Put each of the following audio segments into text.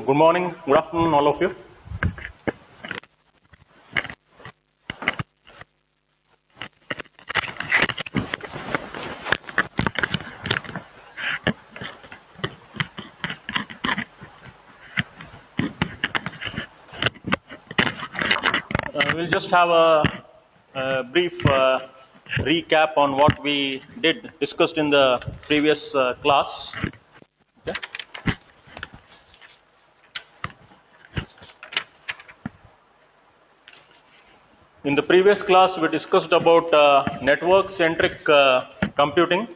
Good morning, good afternoon, all of you. We'll just have a brief recap on what we discussed in the previous class. Okay. In the previous class, we discussed about network-centric computing,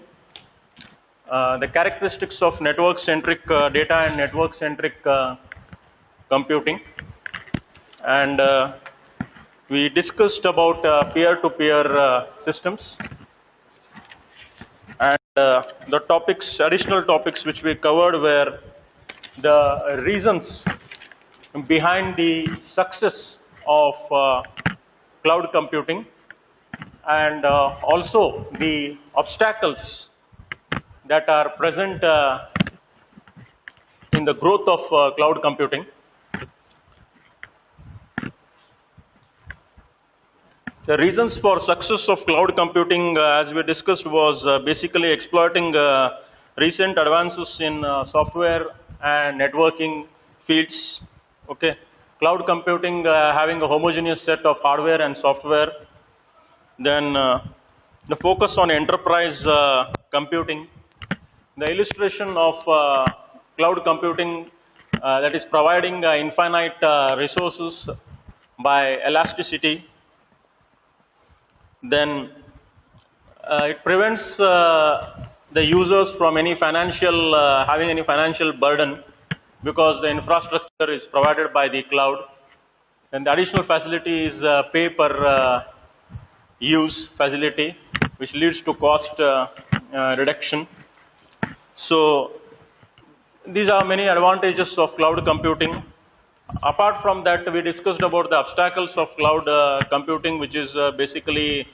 the characteristics of network-centric data and network-centric computing, and we discussed about peer-to-peer systems, and the additional topics which we covered were the reasons behind the success of cloud computing, and also the obstacles that are present in the growth of cloud computing. The reasons for success of cloud computing, as we discussed, was basically exploiting recent advances in software and networking fields. Okay, cloud computing having a homogeneous set of hardware and software. Then the focus on enterprise computing, the illustration of cloud computing that is providing infinite resources by elasticity. Then it prevents the users from having any financial burden, because the infrastructure is provided by the cloud. And the additional facility is pay per use facility, which leads to cost reduction. So these are many advantages of cloud computing. Apart from that, we discussed about the obstacles of cloud computing, which is basically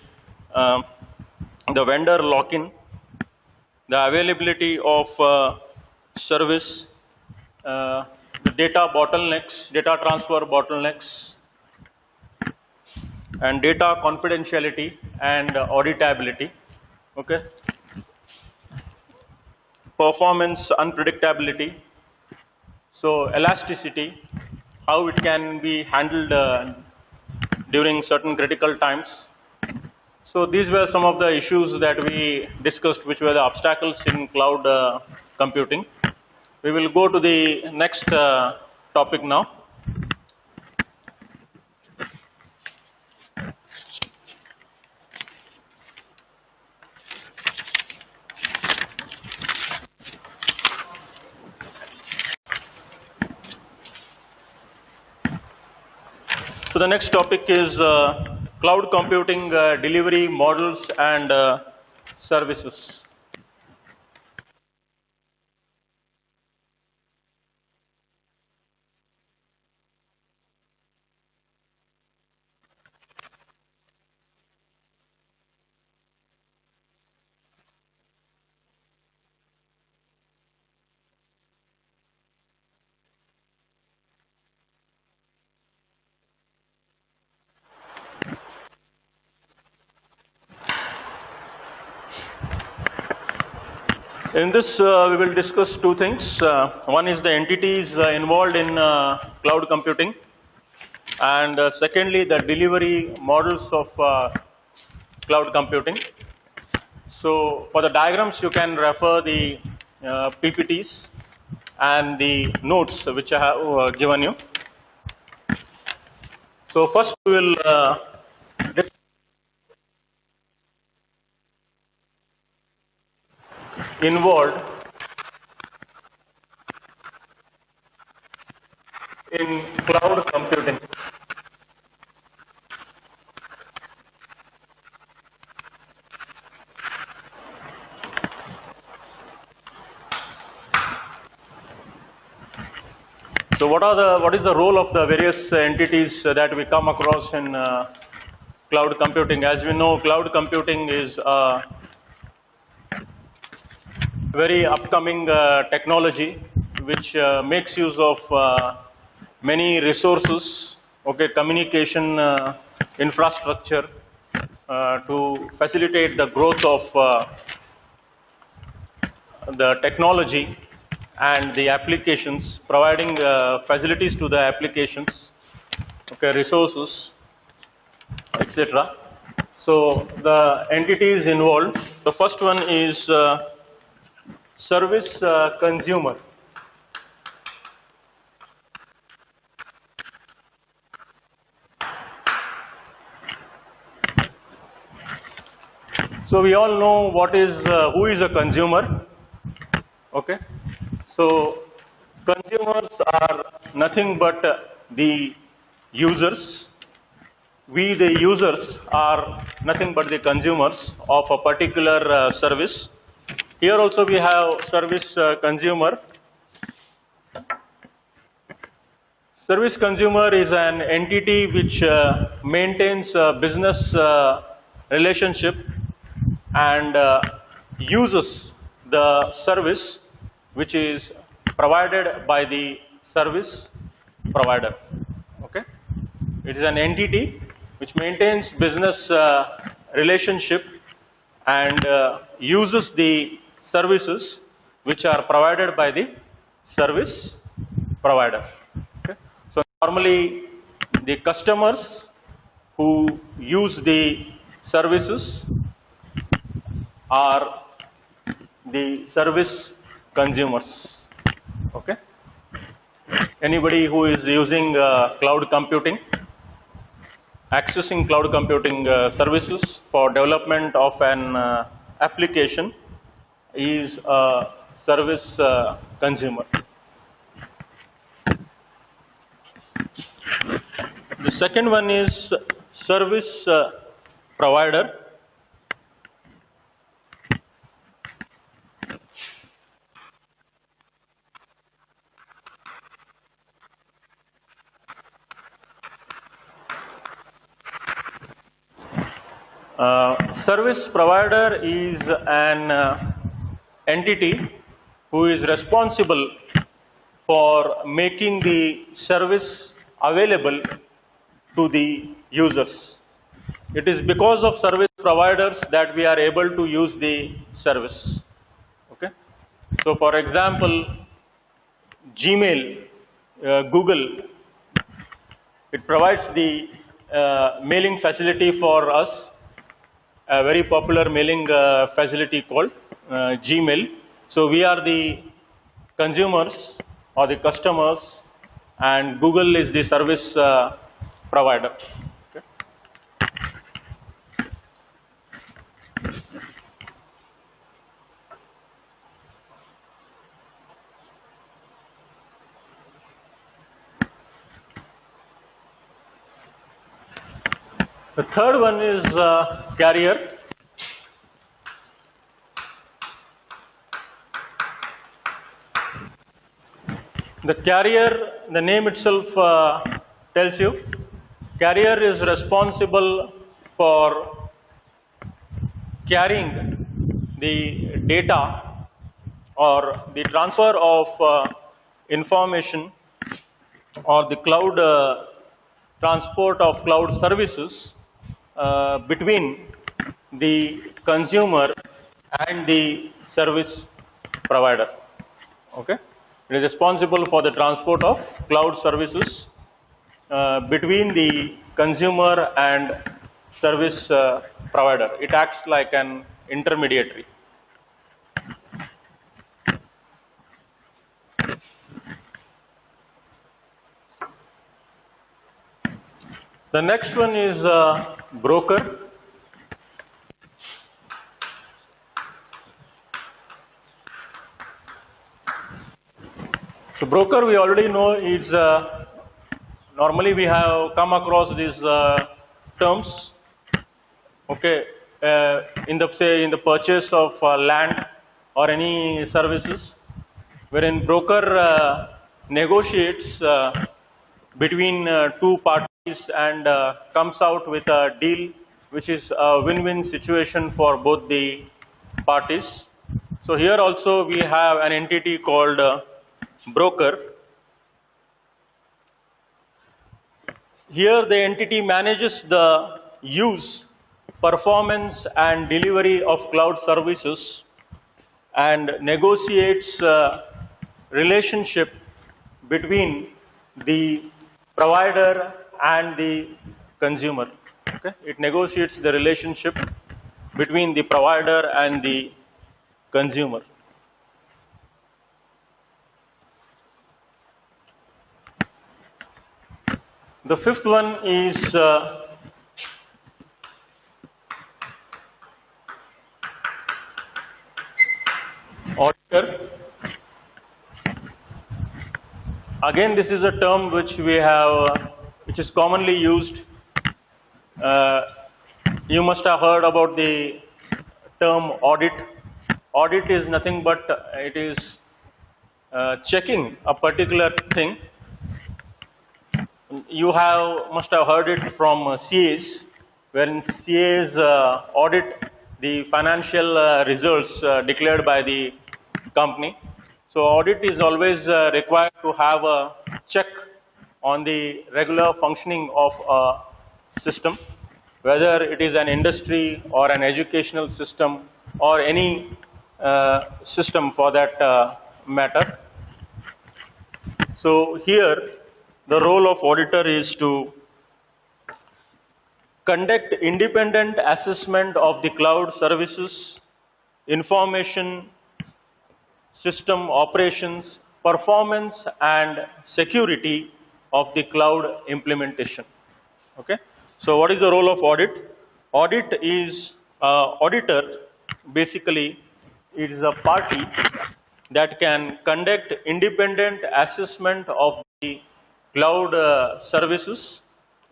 the vendor lock-in, the availability of service, the data transfer bottlenecks, and data confidentiality and auditability. Okay. Performance unpredictability. So elasticity, how it can be handled during certain critical times. So these were some of the issues that we discussed, which were the obstacles in cloud computing. We will go to the next topic now. So the next topic is cloud computing delivery models and services. In this, we will discuss two things. One is the entities involved in cloud computing, and secondly, the delivery models of cloud computing. So for the diagrams, you can refer the PPTs and the notes which I have given you. So first we will involved in cloud computing. So what is the role of the various entities that we come across in cloud computing? As we know, cloud computing is very upcoming technology which makes use of many resources, okay, communication infrastructure to facilitate the growth of the technology and the applications, providing facilities to the applications, okay, resources, etc. So the entities involved, the first one is service consumer. So we all know who is a consumer, okay. So consumers are nothing but the users. We, the users, are nothing but the consumers of a particular service. Here also we have service consumer. Service consumer is an entity which maintains a business relationship and uses the service which is provided by the service provider. Okay, it is an entity which maintains business relationship and uses the services which are provided by the service provider. Okay, so normally the customers who use the services are the service consumers. Okay. Anybody who is using cloud computing, accessing cloud computing services for development of an application is a service consumer. The second one is service provider. Service provider is an entity who is responsible for making the service available to the users. It is because of service providers that we are able to use the service. Okay. So for example, Gmail, Google, it provides the mailing facility for us, a very popular mailing facility called Gmail. So we are the consumers or the customers and Google is the service provider. Okay. The third one is carrier. The carrier, the name itself tells you, carrier is responsible for carrying the data or the transfer of information or the cloud transport of cloud services between the consumer and the service provider. Okay, it is responsible for the transport of cloud services between the consumer and service provider. It acts like an intermediary. The next one is broker. So broker, we already know is normally we have come across these terms. Okay, in the purchase of land or any services, wherein broker negotiates between two parties and comes out with a deal which is a win-win situation for both the parties. So here also we have an entity called broker. Here the entity manages the use, performance and delivery of cloud services and negotiates relationship between the provider and the consumer. Okay? It negotiates the relationship between the provider and the consumer. The fifth one is auditor. Again, this is a term which which is commonly used. You must have heard about the term audit. Audit is nothing but it is checking a particular thing. You must have heard it from CAs, when CAs audit the financial results declared by the company. So audit is always required to have a check on the regular functioning of a system, whether it is an industry or an educational system or any system for that matter. So here the role of auditor is to conduct independent assessment of the cloud services, information system operations, performance and security of the cloud implementation. Okay. So what is the role of audit? Audit is auditor basically it is a party that can conduct independent assessment of the cloud services.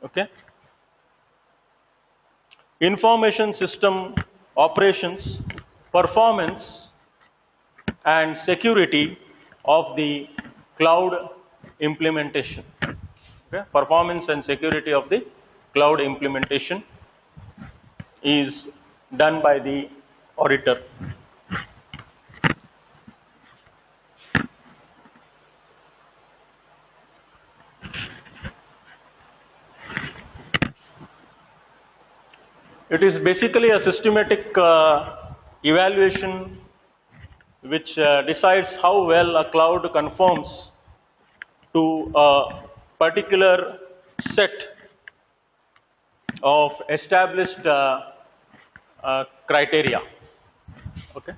Okay. Information system operations, performance and security of the cloud implementation. Okay. Performance and security of the cloud implementation is done by the auditor. It is basically a systematic evaluation which decides how well a cloud conforms to a particular set of established criteria. Okay.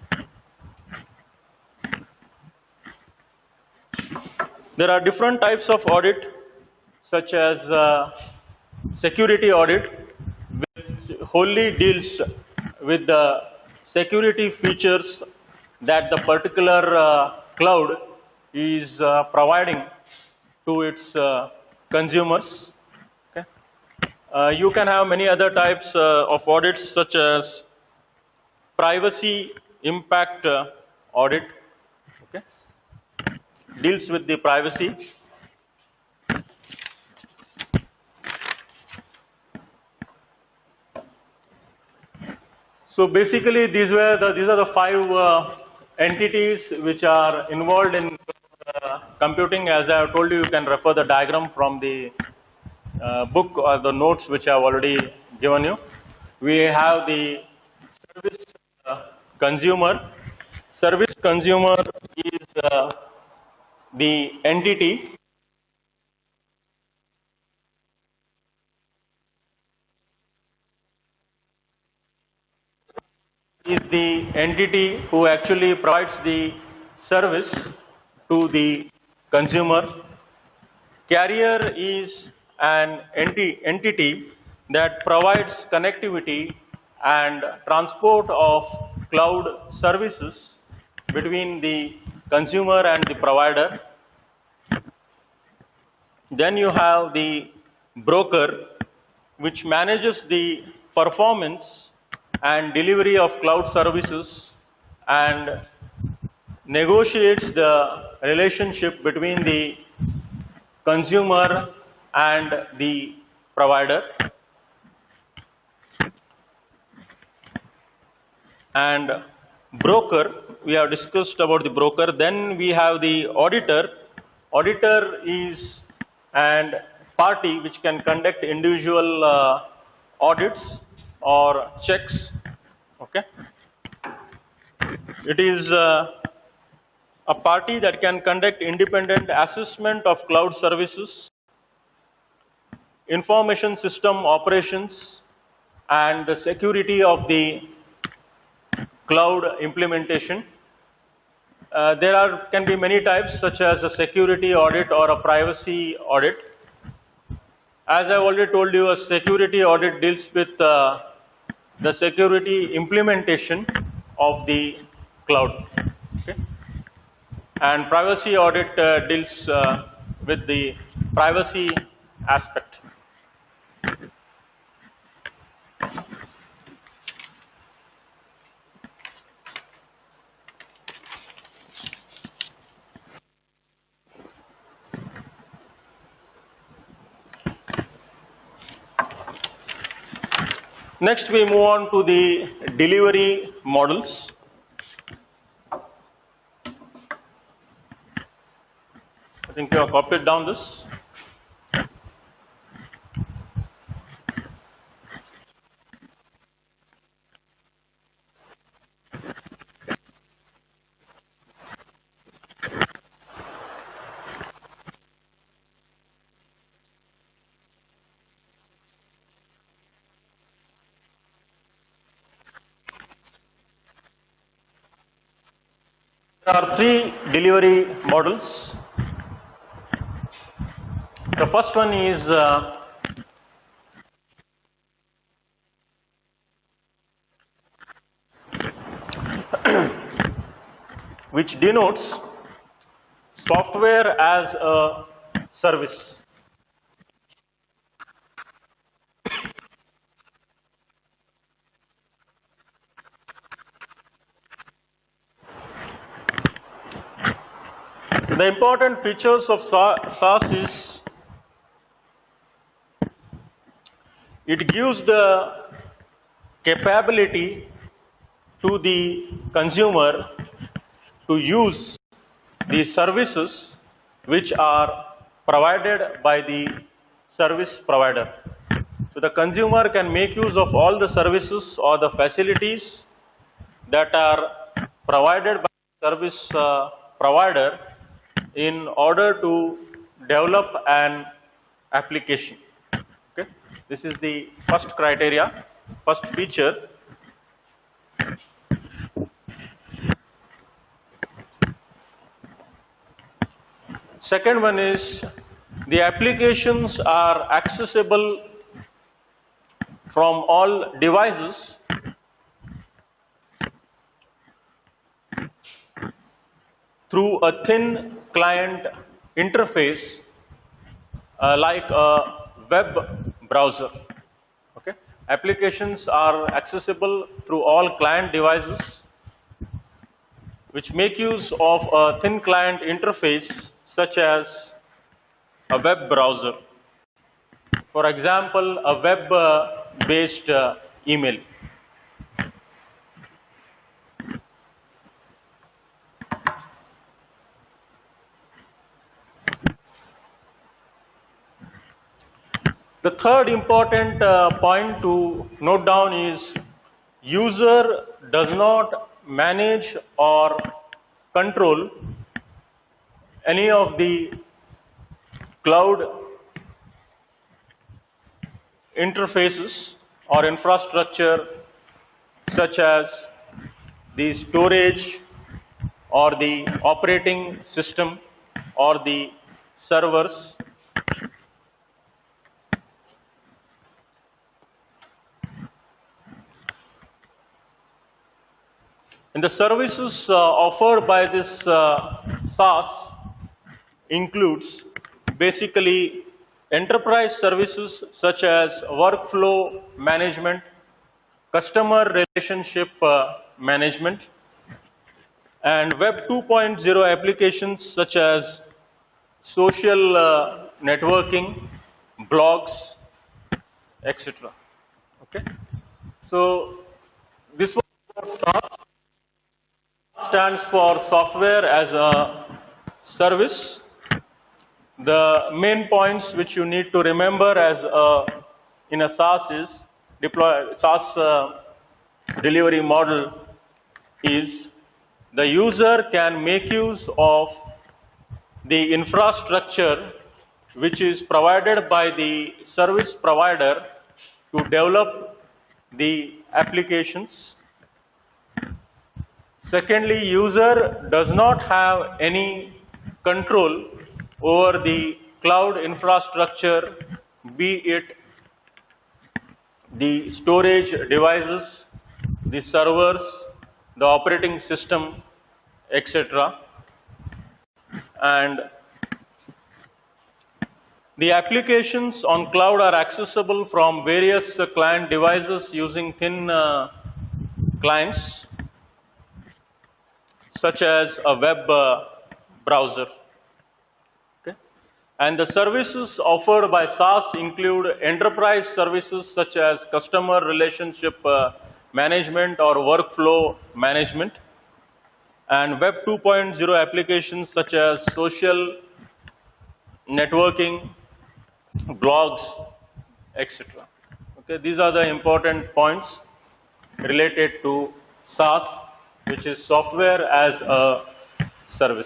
There are different types of audit, such as security audit, which wholly deals with the security features that the particular cloud is providing to its consumers. Okay. You can have many other types of audits, such as privacy impact audit. Okay. Deals with the privacy. So basically, these are the five entities which are involved in computing. As I have told you, you can refer the diagram from the book or the notes which I have already given you. We have the service consumer. Service consumer is the entity who actually provides the service to the consumer. Carrier is an entity that provides connectivity and transport of cloud services between the consumer and the provider. Then you have the broker, which manages the performance and delivery of cloud services and negotiates the relationship between the consumer and the provider. And broker, we have discussed about the broker. Then we have the auditor, auditor is an party which can conduct individual audits or checks. Okay. It is a party that can conduct independent assessment of cloud services, information system operations, and the security of the cloud implementation. There can be many types, such as a security audit or a privacy audit. As I've already told you, a security audit deals with the security implementation of the cloud. Okay? And privacy audit deals with the privacy aspect. Next, we move on to the delivery models. I think you have copied down this. There are three delivery models. The first one is which denotes software as a service. The important features of SaaS is it gives the capability to the consumer to use the services which are provided by the service provider. So the consumer can make use of all the services or the facilities that are provided by the service provider in order to develop an application. Okay? This is the first criteria, first feature. Second one is the applications are accessible from all devices through a thin client interface like a web browser. Okay? Applications are accessible through all client devices which make use of a thin client interface such as a web browser. For example, a web-based email. The third important point to note down is user does not manage or control any of the cloud interfaces or infrastructure such as the storage or the operating system or the servers. And the services offered by this SaaS includes basically enterprise services such as workflow management, customer relationship management, and Web 2.0 applications such as social networking, blogs, etc. Okay. So this was SaaS. Stands for software as a service, The main points which you need to remember as in a SaaS is SaaS delivery model is the user can make use of the infrastructure which is provided by the service provider to develop the applications. Secondly, user does not have any control over the cloud infrastructure, be it the storage devices, the servers, the operating system, etc. And the applications on cloud are accessible from various client devices using thin clients such as a web browser. Okay. And the services offered by SaaS include enterprise services such as customer relationship management or workflow management, and Web 2.0 applications such as social networking, blogs, etc. Okay, these are the important points related to SaaS, which is software as a service.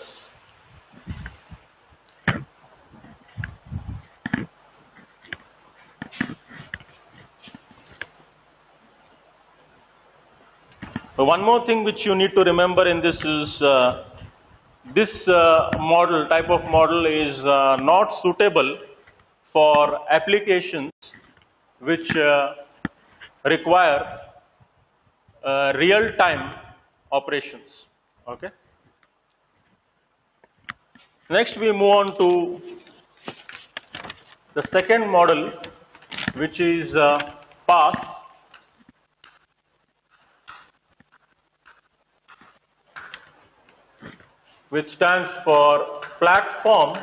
So one more thing which you need to remember in this is this type of model is not suitable for applications which require real-time operations. Okay. Next, we move on to the second model, which is PaaS. Which stands for Platform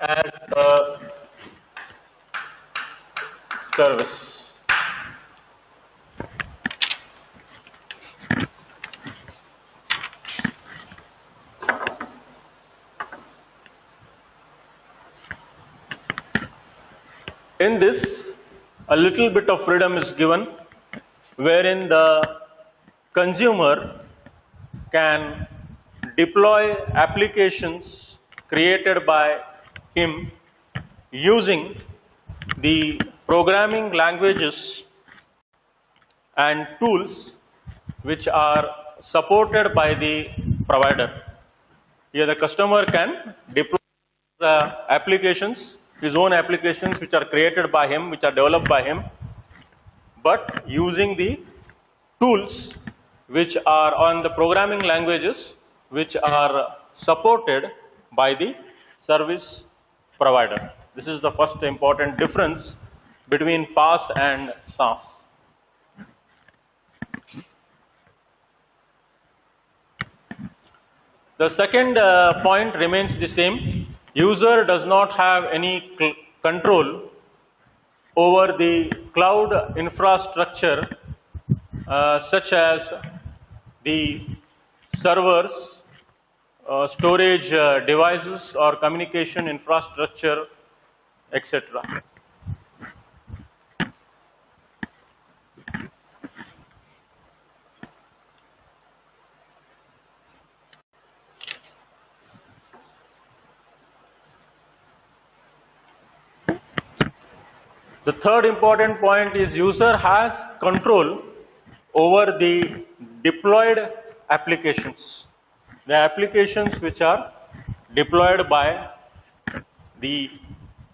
as a Service. In this, a little bit of freedom is given, wherein the consumer can deploy applications created by him using the programming languages and tools which are supported by the provider. Here the customer can deploy the applications, his own applications which are created by him, which are developed by him, but using the tools which are on the programming languages which are supported by the service provider. This is the first important difference between PaaS and SaaS. The second point remains the same. User does not have any control over the cloud infrastructure such as the servers, storage devices or communication infrastructure, etc. The third important point is user has control over the deployed applications, the applications which are deployed by the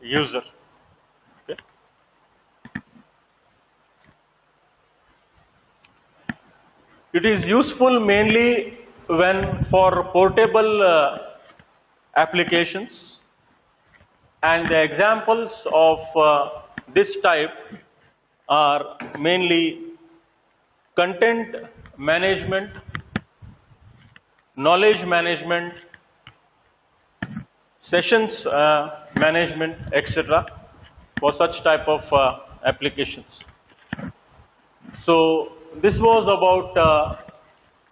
user. Okay. It is useful mainly when for portable applications, and the examples of this type are mainly content management, knowledge management, sessions management, etc. for such type of applications. So this was about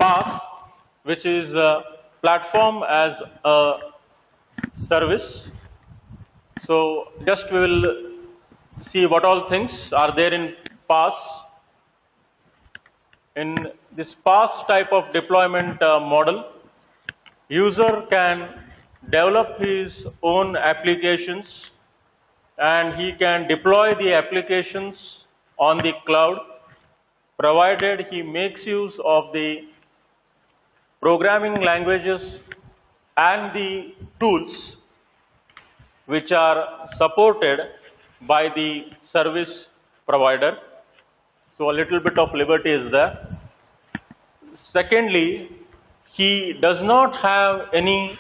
PaaS, which is platform as a service. So just we will see what all things are there in PaaS. In this PaaS type of deployment model, user can develop his own applications and he can deploy the applications on the cloud, provided he makes use of the programming languages and the tools which are supported by the service provider. So a little bit of liberty is there. Secondly, he does not have any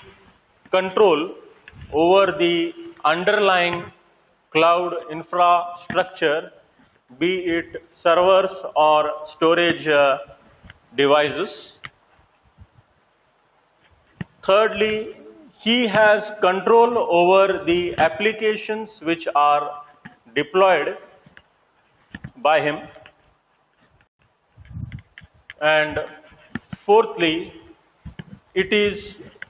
control over the underlying cloud infrastructure, be it servers or storage devices. Thirdly, he has control over the applications which are deployed by him. And fourthly, it is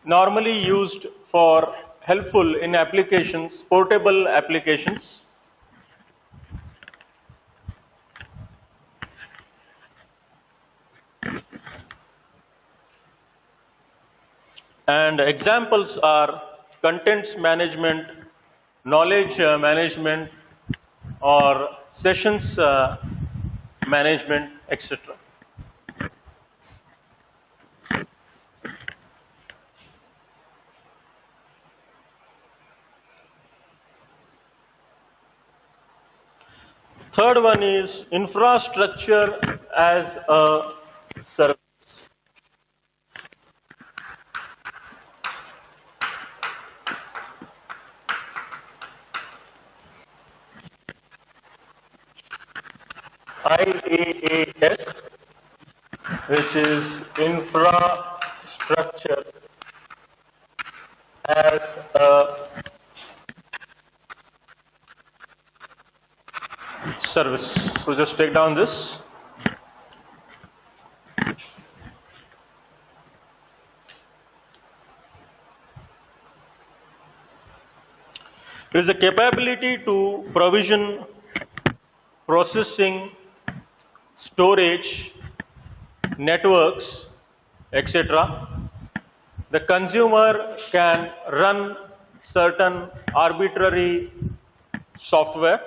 normally used for helpful in applications, portable applications. And examples are contents management, knowledge management, or sessions management, etc. Third one is infrastructure as a service. IaaS, which is infrastructure as a service. So just take down this. It is the capability to provision, processing, storage, networks, etc. The consumer can run certain arbitrary software.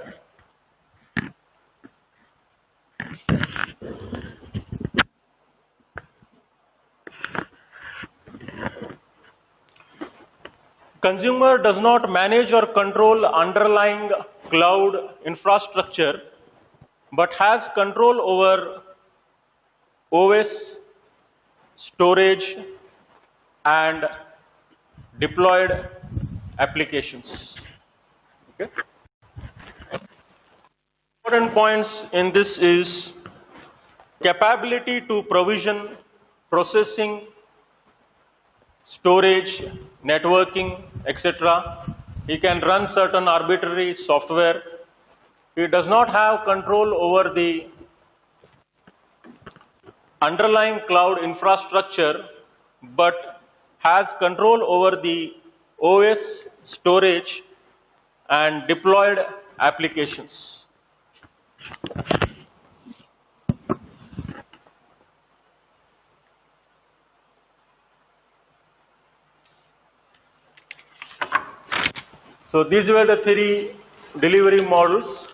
Consumer does not manage or control underlying cloud infrastructure, but has control over OS, storage, and deployed applications. Okay. Important points in this is capability to provision, processing, storage, networking, etc. He can run certain arbitrary software. He does not have control over the underlying cloud infrastructure, but has control over the OS, storage, and deployed applications. So these were the three delivery models: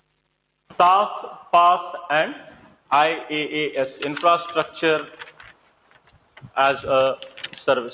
SaaS, PaaS, and IaaS, infrastructure as a service.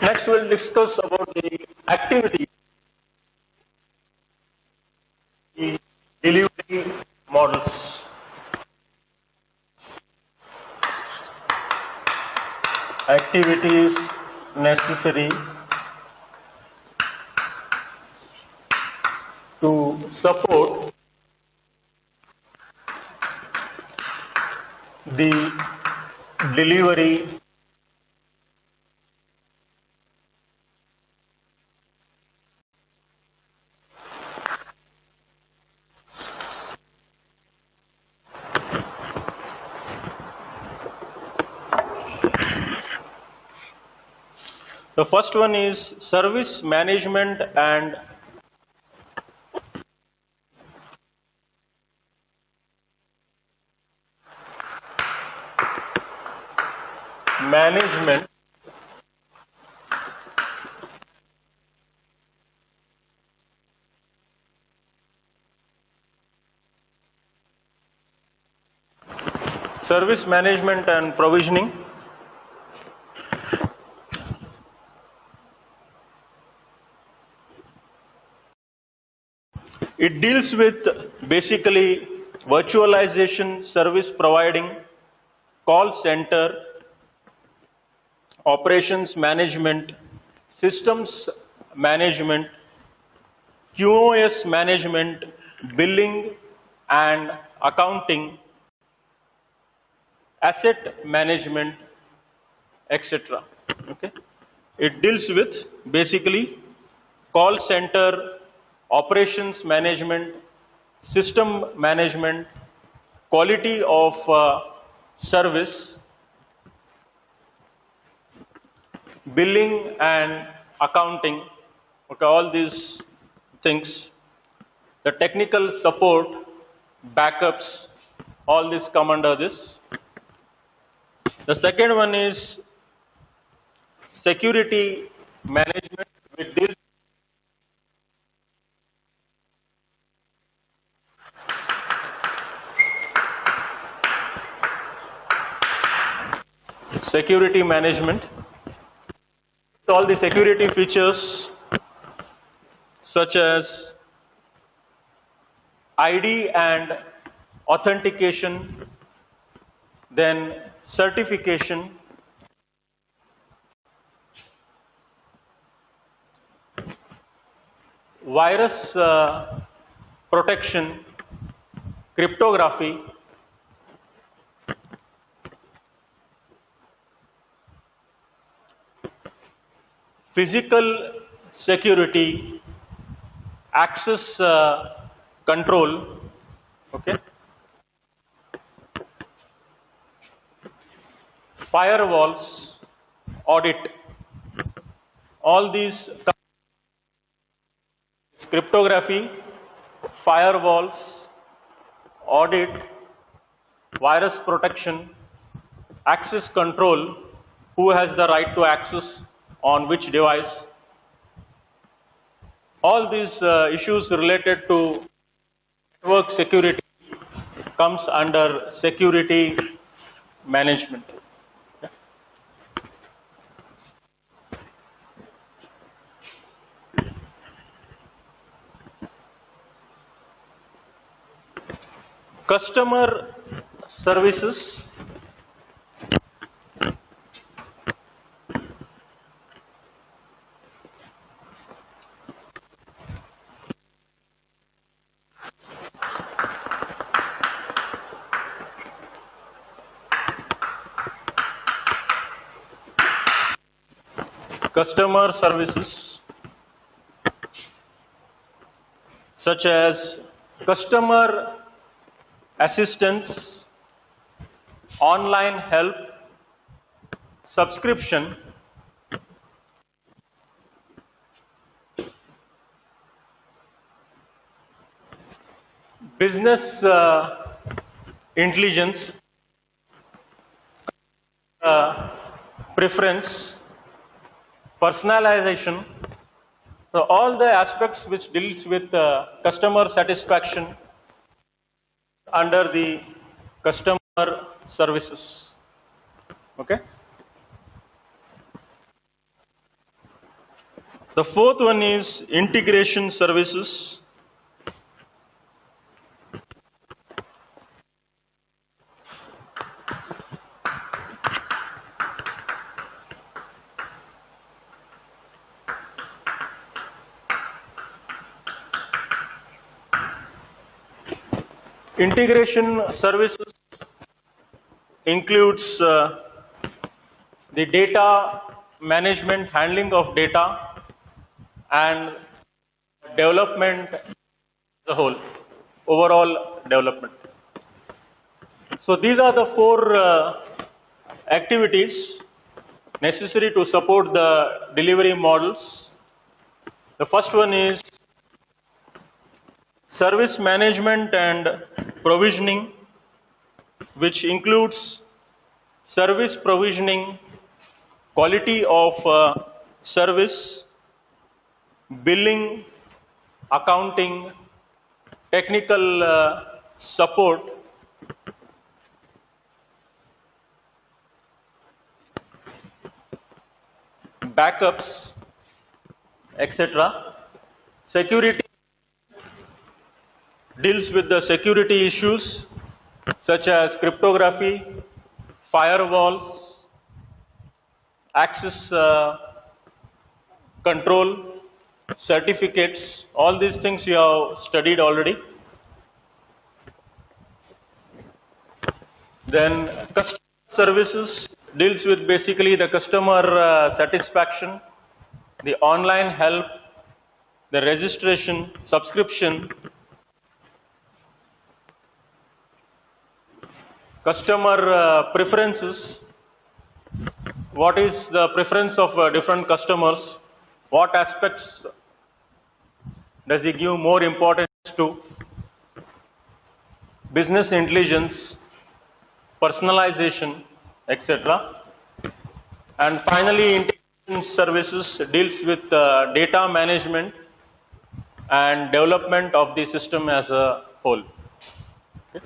Next, we'll discuss about the activity, the delivery models. Activities necessary to support the delivery The first one is service management and management service management and provisioning. It deals with basically virtualization, service providing, call center, operations management, systems management, QoS management, billing and accounting, asset management, etc. Okay. It deals with basically call center, operations management, system management, quality of service, billing and accounting, okay, all these things, the technical support, backups, all this come under this. The second one is security management, which deals security management, all the security features such as ID and authentication, then certification, virus protection, cryptography, physical security, access control, okay, firewalls, audit, all these cryptography, firewalls, audit, virus protection, access control, who has the right to access on which device. All these issues related to network security comes under security management. Customer services, customer services such as customer assistance, online help, subscription, business intelligence, preference, personalization. So all the aspects which deals with customer satisfaction under the customer services. Okay. The fourth one is integration services. Integration services includes the data management, handling of data, and development as a whole, overall development. So these are the four activities necessary to support the delivery models. The first one is service management and provisioning, which includes service provisioning, quality of service, billing, accounting, technical support, backups, etc. Security deals with the security issues such as cryptography, firewalls, access control, certificates. All these things you have studied already. Then customer services deals with basically the customer satisfaction, the online help, the registration, subscription, customer preferences. What is the preference of different customers? What aspects does he give more importance to? Business intelligence, personalization, etc. And finally, integration services deals with data management and development of the system as a whole. Okay.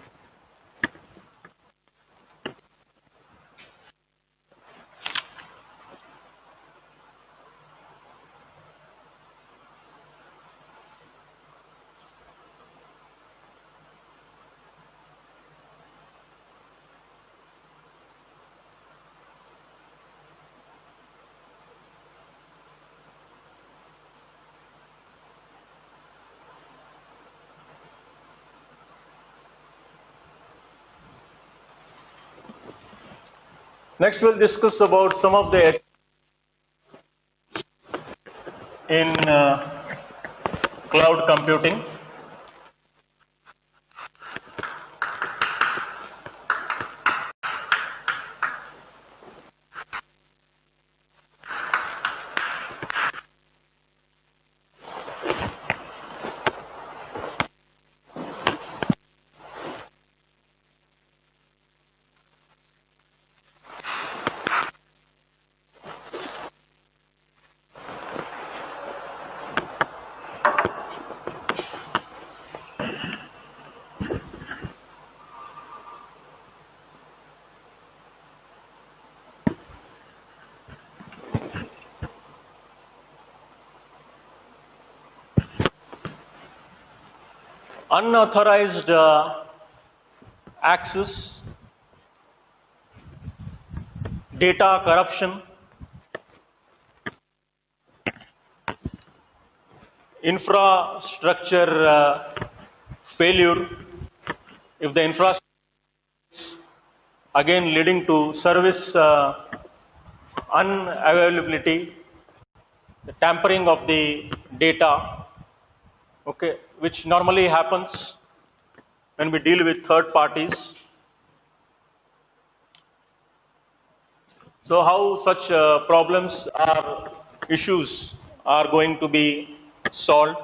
Next, we'll discuss about some of the in cloud computing. Unauthorized access, data corruption, infrastructure failure. If the infrastructure is again leading to service unavailability, the tampering of the data, okay, which normally happens when we deal with third parties. So how such problems or issues are going to be solved?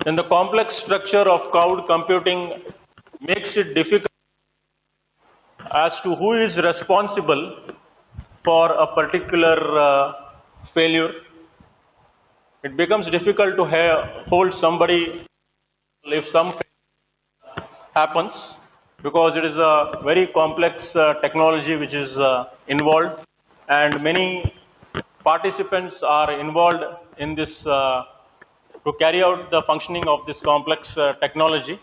Then the complex structure of cloud computing makes it difficult as to who is responsible for a particular failure. It becomes difficult to hold somebody if some failure happens. because it is a very complex technology which is involved, and many participants are involved in this to carry out the functioning of this complex technology.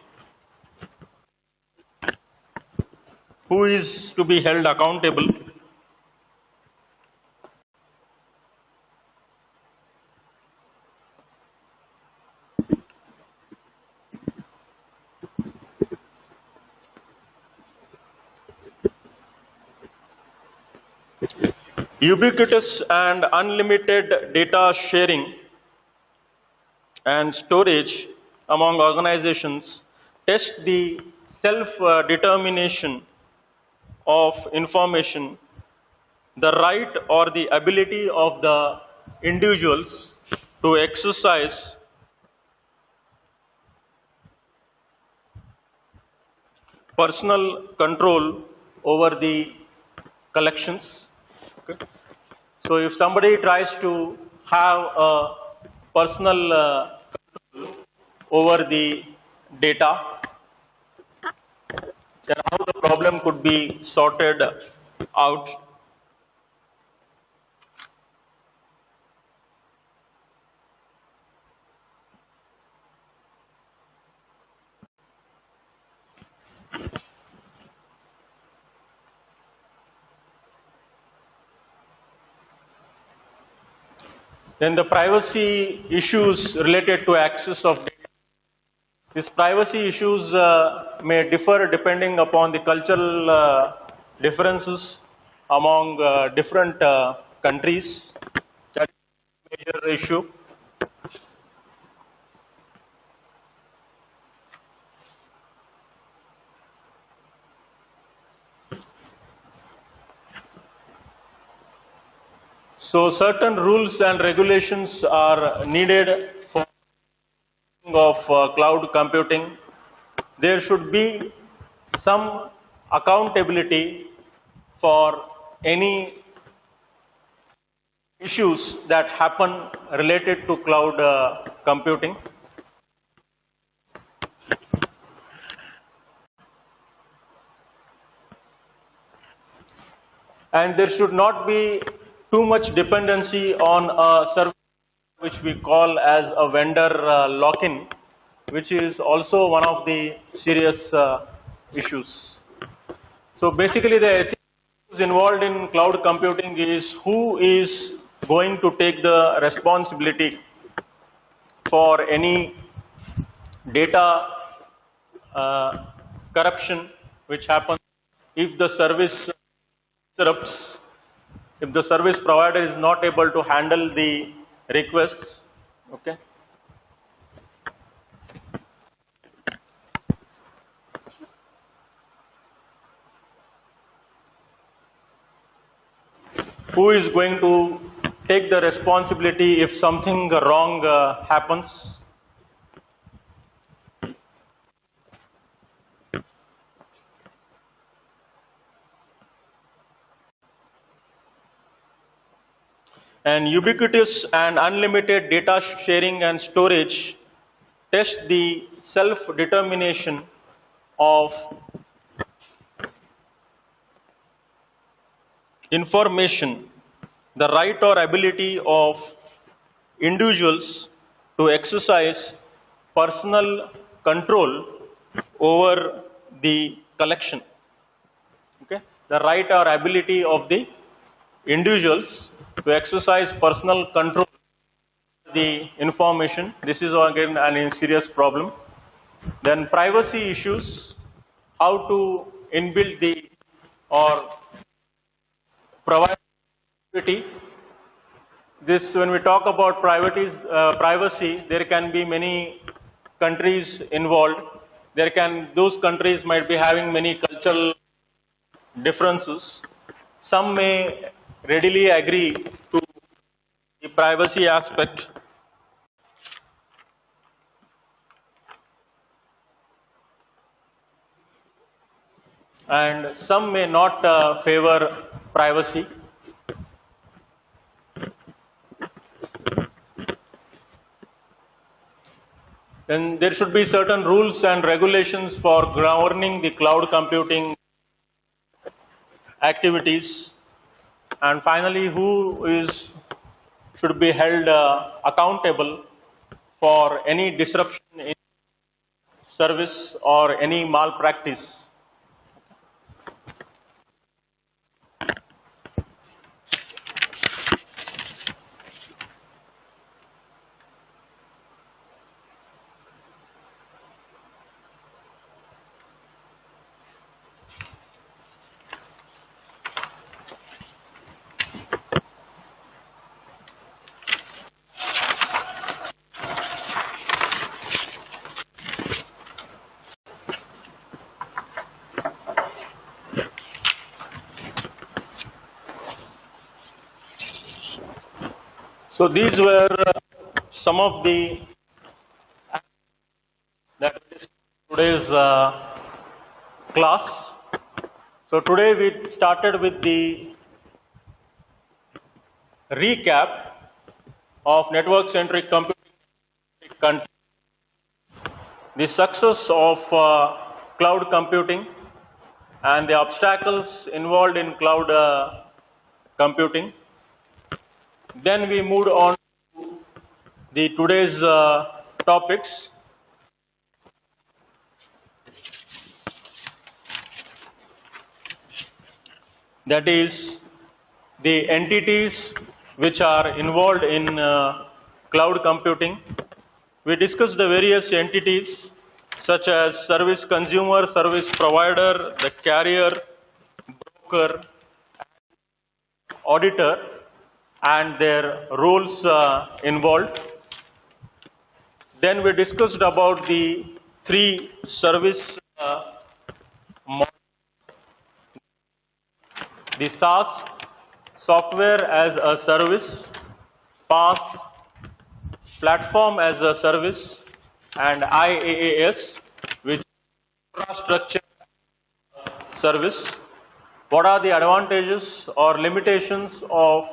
Who is to be held accountable? Ubiquitous and unlimited data sharing and storage among organizations test the self-determination of information, the right or the ability of the individuals to exercise personal control over the collections. Okay. So if somebody tries to have a personal control over the data, then how the problem could be sorted out? Then the privacy issues related to access of data. These privacy issues may differ depending upon the cultural differences among different countries. That is a major issue. So certain rules and regulations are needed for of cloud computing. There should be some accountability for any issues that happen related to cloud computing. And there should not be too much dependency on a service which we call as a vendor lock-in, which is also one of the serious issues. So basically the issues involved in cloud computing is who is going to take the responsibility for any data corruption which happens if the service interrupts, if the service provider is not able to handle the requests. Okay. Who is going to take the responsibility if something wrong happens? And ubiquitous and unlimited data sharing and storage test the self-determination of information, the right or ability of individuals to exercise personal control over the collection. Okay? The right or ability of the individuals to exercise personal control over the information. This is again a serious problem. Then privacy issues, how to inbuild the or provide privacy. This, when we talk about privacy, there can be many countries involved. Those countries might be having many cultural differences. Some may readily agree to the privacy aspect, and some may not favor privacy. Then Then there should be certain rules and regulations for governing the cloud computing activities. And finally, should be held accountable for any disruption in service or any malpractice. So these were some of the that is today's class. So today we started with the recap of network-centric computing, the success of cloud computing, and the obstacles involved in cloud computing. Then we moved on to today's topics. That is the entities which are involved in cloud computing. We discussed the various entities such as service consumer, service provider, the carrier, broker, auditor, and their roles involved. Then we discussed about the three service models: the SaaS, software as a service; PaaS, platform as a service; and IaaS, which is infrastructure service. What are the advantages or limitations of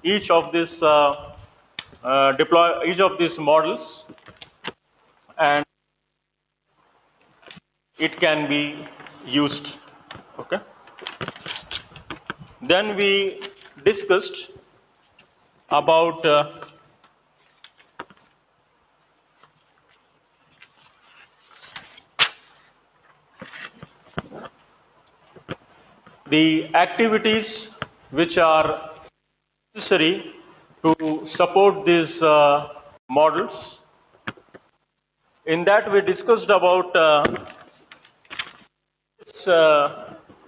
each of these models, and it can be used. Okay. Then we discussed about the activities which are necessary to support these models. In that we discussed about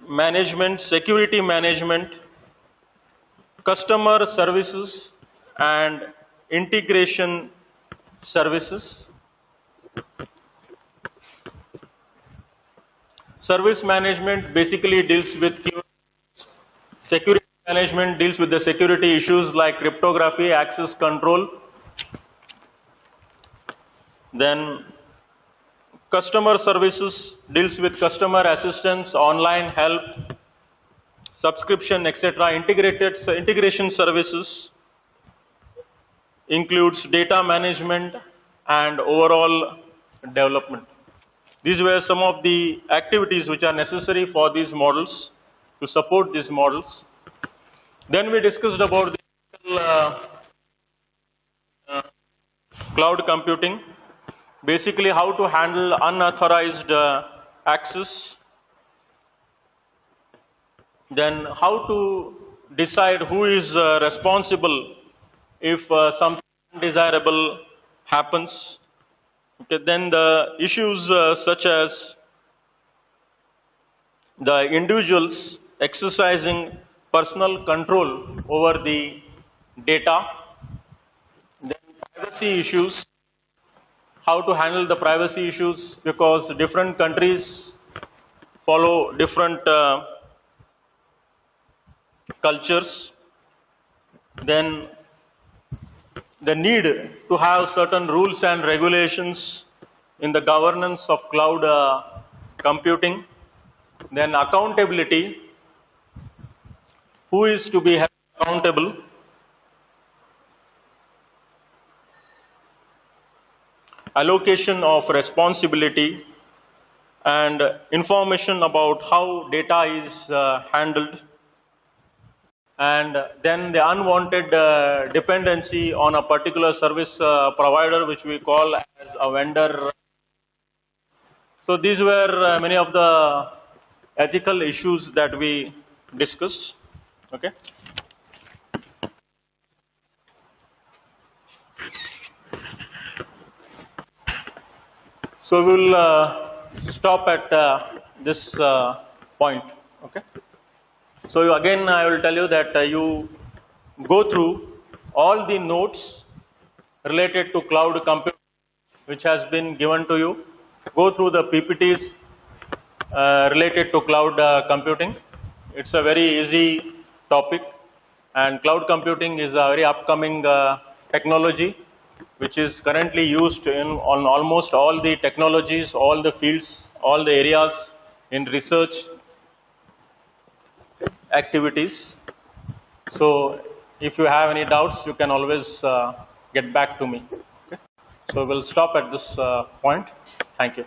management, security management, customer services, and integration services. Service management basically deals with security management, deals with the security issues like cryptography, access control. Then customer services deals with customer assistance, online help, subscription, etc. Integration services includes data management and overall development. These were some of the activities which are necessary for these models, to support these models. Then we discussed about the cloud computing, basically how to handle unauthorized access, then how to decide who is responsible if something undesirable happens. Okay, then the issues such as the individuals exercising personal control over the data, then privacy issues, how to handle the privacy issues because different countries follow different cultures, then the need to have certain rules and regulations in the governance of cloud computing, then accountability, who is to be held accountable, allocation of responsibility, and information about how data is handled, and then the unwanted dependency on a particular service provider, which we call as a vendor. So these were many of the ethical issues that we discussed. Okay. So we will stop at this point. Okay. So again, I will tell you that you go through all the notes related to cloud computing which has been given to you. Go through the PPTs related to cloud computing. It's a very easy topic, and cloud computing is a very upcoming technology which is currently used on almost all the technologies, all the fields, all the areas in research activities. So if you have any doubts, you can always get back to me. Okay? So we'll stop at this point. Thank you.